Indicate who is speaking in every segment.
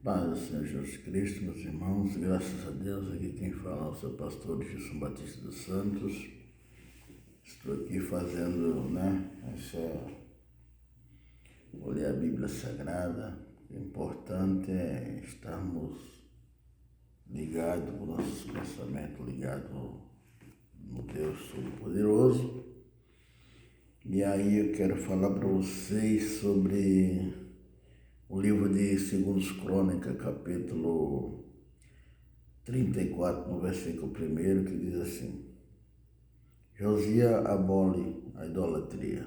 Speaker 1: Paz do Senhor Jesus Cristo, meus irmãos, graças a Deus, aqui quem fala é o seu pastor Gilson Batista dos Santos. Estou aqui fazendo, vou ler a Bíblia Sagrada. O importante é estarmos ligados, o nosso pensamento ligado no Deus Todo-Poderoso. E aí eu quero falar para vocês sobre o livro de 2 Crônicas, capítulo 34, no versículo 1, que diz assim: Josias abole a idolatria.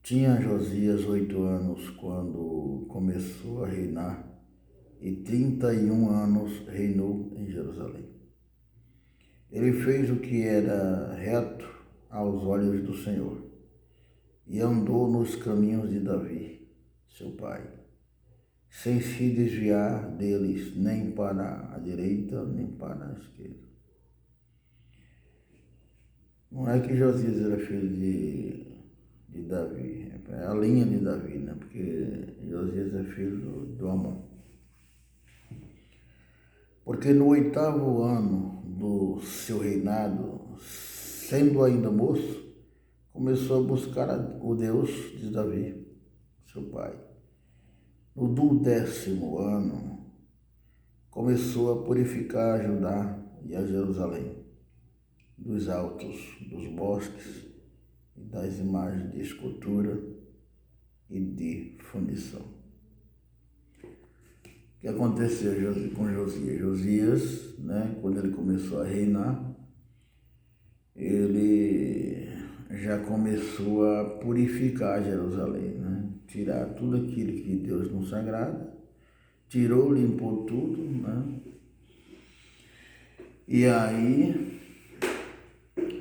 Speaker 1: Tinha Josias 8 anos quando começou a reinar, e 31 anos reinou em Jerusalém. Ele fez o que era reto aos olhos do Senhor, e andou nos caminhos de Davi, seu pai, sem se desviar deles nem para a direita nem para a esquerda. Não é que Josias era filho de Davi, é a linha de Davi, né? Porque Josias é filho do Amon. Porque no 8º ano do seu reinado, sendo ainda moço, começou a buscar o Deus de Davi, seu pai. No 10º ano, começou a purificar a Judá e a Jerusalém dos altos, dos bosques e das imagens de escultura e de fundição. O que aconteceu com Josias? Josias, quando ele começou a reinar, ele já começou a purificar Jerusalém, tirar tudo aquilo que Deus não sagrada, tirou, limpou tudo, E aí,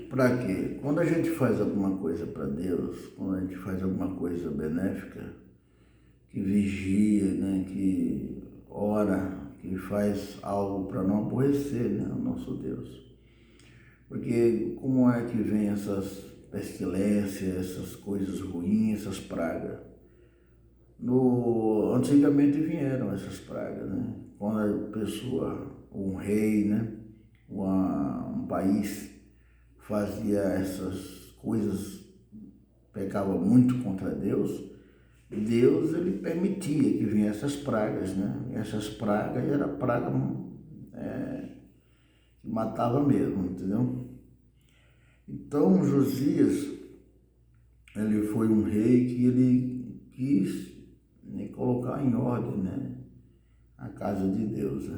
Speaker 1: para quê? Quando a gente faz alguma coisa para Deus, quando a gente faz alguma coisa benéfica, que vigia, que ora, que faz algo para não aborrecer, o nosso Deus. Porque como é que vem essas pestilências, essas coisas ruins, essas pragas? Antigamente vieram essas pragas, Quando a pessoa, um rei, um país fazia essas coisas, pecava muito contra Deus, Deus ele permitia que vinham essas pragas, E essas pragas era praga que matava mesmo, entendeu? Então Josias, ele foi um rei que ele quis colocar em ordem, a casa de Deus,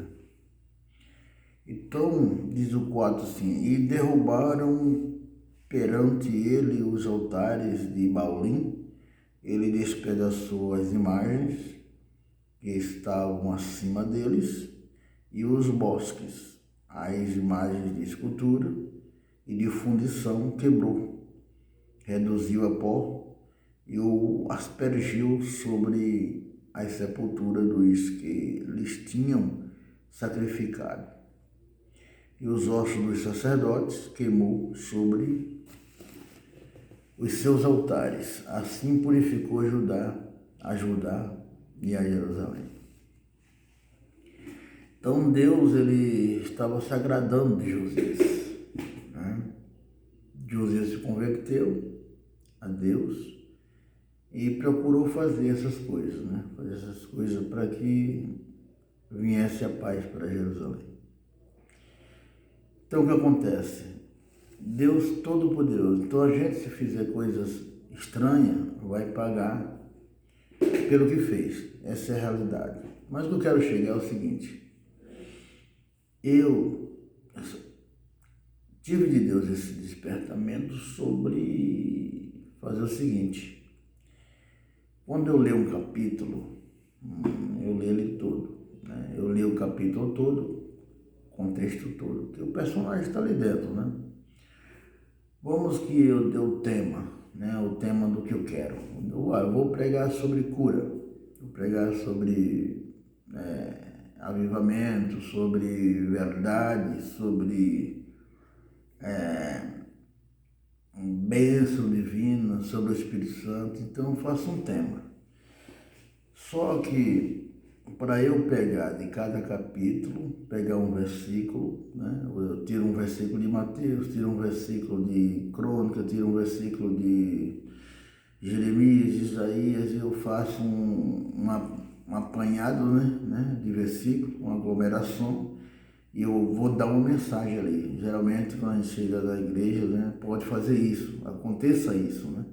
Speaker 1: Então, diz o 4 assim: e derrubaram perante ele os altares de Baalim, ele despedaçou as imagens que estavam acima deles, e os bosques, as imagens de escultura e de fundição quebrou, reduziu a pó e o aspergiu sobre as sepulturas dos que lhes tinham sacrificado. E os ossos dos sacerdotes queimou sobre os seus altares. Assim purificou a Judá e a Jerusalém. Então Deus ele estava se agradando de Josias. Josias se converteu a Deus e procurou fazer essas coisas, Fazer essas coisas para que viesse a paz para Jerusalém. Então o que acontece? Deus Todo-Poderoso. Então a gente, se fizer coisas estranhas, vai pagar pelo que fez. Essa é a realidade. Mas o que eu quero chegar é o seguinte: eu tive de Deus esse despertamento sobre fazer o seguinte: quando eu leio um capítulo, eu leio ele todo, Eu leio o capítulo todo, contexto todo, porque o personagem está ali dentro, Vamos que eu dê o tema, o tema do que eu quero. Eu vou pregar sobre cura, vou pregar sobre avivamento, sobre verdade, sobre bênção divina, sobre o Espírito Santo. Então eu faço um tema. Só que para eu pegar de cada capítulo, pegar um versículo, né? Eu tiro um versículo de Mateus, tiro um versículo de Crônica, tiro um versículo de Jeremias, Isaías, eu faço um apanhado, né, de versículo, uma aglomeração, e eu vou dar uma mensagem ali. Geralmente, quando a gente chega na igreja, né, pode fazer isso, aconteça isso, né?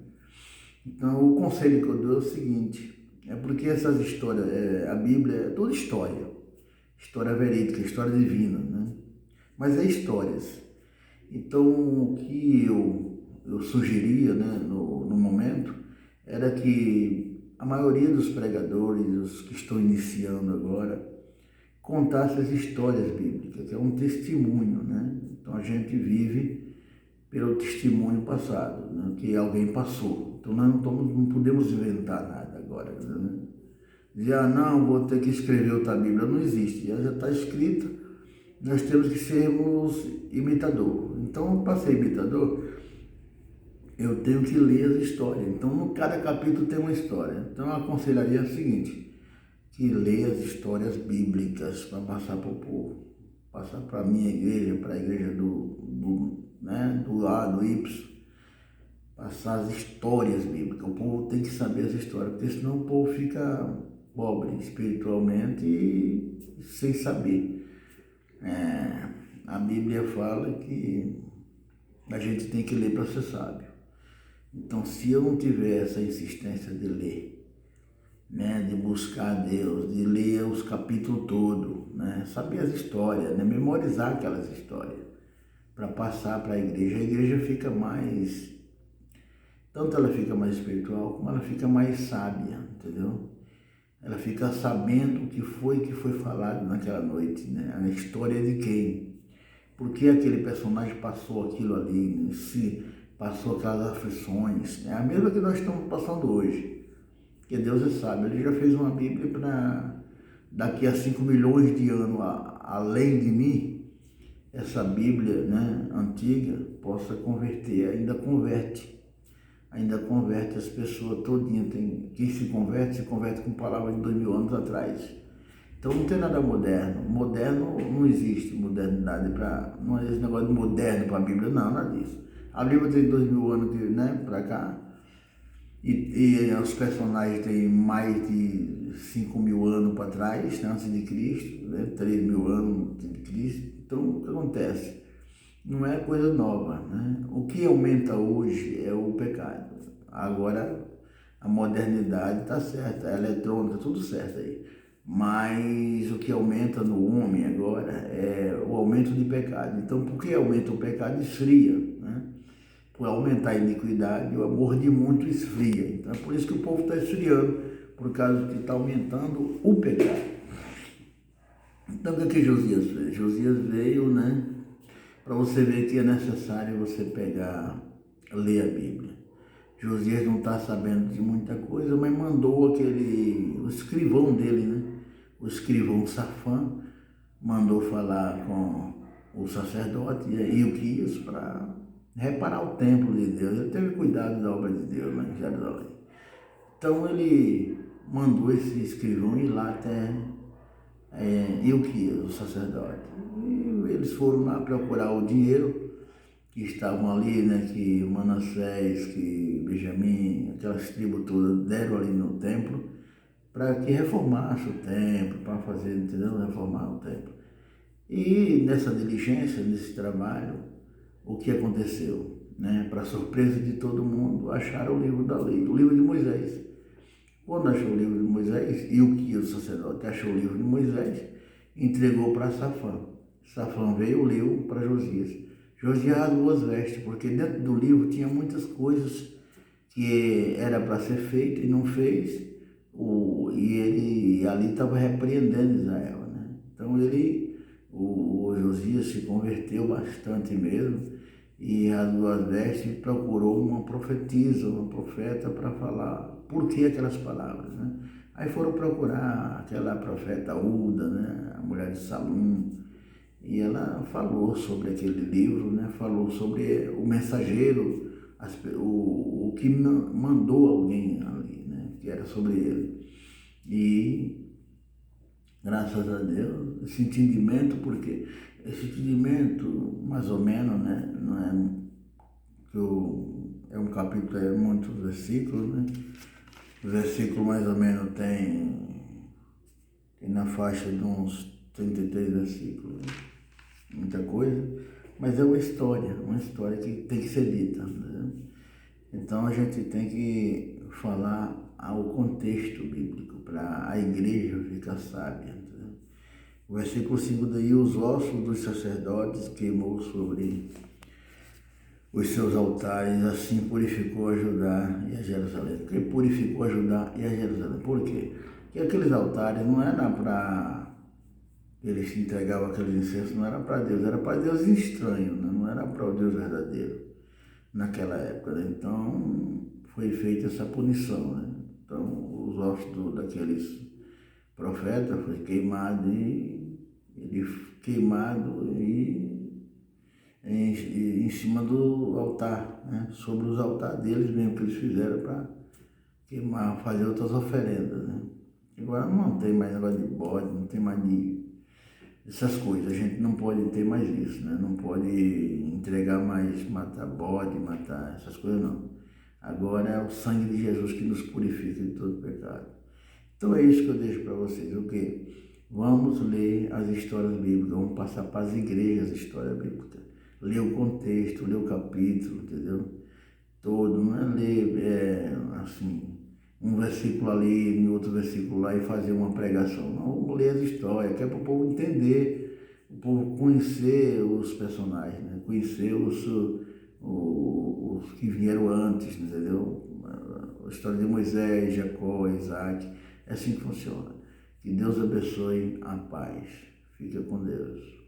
Speaker 1: Então, o conselho que eu dou é o seguinte, é porque essas histórias, a Bíblia é toda história, história verídica, história divina, né? Mas é histórias. Então, o que eu sugeria, né, no momento, era que a maioria dos pregadores, os que estão iniciando agora, contasse as histórias bíblicas, que é um testemunho, né? Então, a gente vive pelo testemunho passado, né, que alguém passou. Então, nós não podemos inventar nada agora, né? Dizer, não, vou ter que escrever outra Bíblia. Não existe, ela já está escrita, nós temos que sermos imitador. Então, para ser imitador, eu tenho que ler as histórias. Então, cada capítulo tem uma história. Então, eu aconselharia o seguinte, que leia as histórias bíblicas para passar para o povo, passar para a minha igreja, para a igreja do lado Y, passar as histórias bíblicas. O povo tem que saber as histórias, porque senão o povo fica pobre espiritualmente e sem saber. A Bíblia fala que a gente tem que ler para ser sábio. Então, se eu não tiver essa insistência de ler, né, de buscar a Deus, de ler os capítulos todos, né, saber as histórias, né, memorizar aquelas histórias, para passar para a igreja fica mais, tanto ela fica mais espiritual, como ela fica mais sábia, entendeu? Ela fica sabendo o que foi falado naquela noite, né, a história de quem, por que aquele personagem passou aquilo ali, né, se passou aquelas aflições, é a mesma que nós estamos passando hoje, que Deus é sábio. Ele já fez uma Bíblia para daqui a 5 milhões de anos, além de mim, essa Bíblia, né, antiga, possa converter, ainda converte as pessoas todinha. Quem se converte com palavras de 2000 anos atrás. Então não tem nada moderno. Moderno não existe modernidade não é esse negócio de moderno para a Bíblia, não, nada disso. A Bíblia tem 2000 anos, né, para cá, e os personagens têm mais de 5.000 anos para trás, né, antes de Cristo, né, 3.000 anos antes de Cristo. Então, o que acontece? Não é coisa nova, né? O que aumenta hoje é o pecado. Agora, a modernidade está certa, a eletrônica, tudo certo aí. Mas o que aumenta no homem agora é o aumento de pecado. Então, por que aumenta o pecado? Esfria, né? Por aumentar a iniquidade, o amor de muito esfria. Então, é por isso que o povo está esfriando, por causa que está aumentando o pecado. Então, o que Josias fez? Josias veio, né, para você ver que é necessário você ler a Bíblia. Josias não está sabendo de muita coisa, mas mandou o escrivão dele, né, o escrivão Safã, mandou falar com o sacerdote Ilquias para reparar o templo de Deus. Ele teve cuidado da obra de Deus lá em Jerusalém. Então ele mandou esse escrivão ir lá até Ilquias, o sacerdote. E eles foram lá procurar o dinheiro que estavam ali, né, que Manassés, que Benjamim, aquelas tribos todas deram ali no templo, para que reformasse o templo, para fazer, entendeu? Reformar o templo. E nessa diligência, nesse trabalho, o que aconteceu? Né? Para surpresa de todo mundo, acharam o livro da lei, o livro de Moisés. Quando achou o livro de Moisés, e o sacerdote achou o livro de Moisés, entregou para Safã. Safã veio, leu para Josias. Josias rasgou as vestes, porque dentro do livro tinha muitas coisas que era para ser feito e não fez, e ele ali estava repreendendo Israel, né? Então o Josias se converteu bastante mesmo, e rasgou as vestes e procurou uma profetisa, uma profeta para falar por que aquelas palavras, né? Aí foram procurar aquela profeta Uda, né, a mulher de Salum, e ela falou sobre aquele livro, né, falou sobre o mensageiro, o que mandou alguém ali, né, que era sobre ele. E Graças a Deus, esse entendimento, porque esse entendimento, mais ou menos, né, não é que é um capítulo, é muitos versículos, né? O versículo mais ou menos tem na faixa de uns 33 versículos, né? Muita coisa, mas é uma história que tem que ser dita, né? Então a gente tem que falar ao contexto bíblico para a igreja ficar sábia. Né? O versículo 5 daí, os ossos dos sacerdotes queimou sobre os seus altares, assim purificou a Judá e a Jerusalém. Por que purificou a Judá e a Jerusalém? Por quê? Porque aqueles altares não era para eles entregavam aqueles incensos, não era para Deus, era para Deus estranho, né? Não era para o Deus verdadeiro naquela época. Né? Então foi feita essa punição. Né? Então os ossos daqueles profetas foi queimado em cima do altar, né? Sobre os altares deles mesmo que eles fizeram para queimar, fazer outras oferendas. Né? Agora não tem mais negócio de bode, não tem mais de essas coisas, a gente não pode ter mais isso, né? Não pode entregar mais, matar bode, matar essas coisas não. Agora é o sangue de Jesus que nos purifica de todo pecado. Então é isso que eu deixo para vocês, o quê? Vamos ler as histórias bíblicas, vamos passar para as igrejas a história bíblica. Ler o contexto, ler o capítulo, entendeu? Todo, não é ler assim, um versículo ali, em outro versículo lá e fazer uma pregação. Não, vamos ler as histórias, que é para o povo entender, o povo conhecer os personagens, né? Conhecer os que vieram antes, entendeu? A história de Moisés, Jacó, Isaac, é assim que funciona. Que Deus abençoe a paz. Fica com Deus.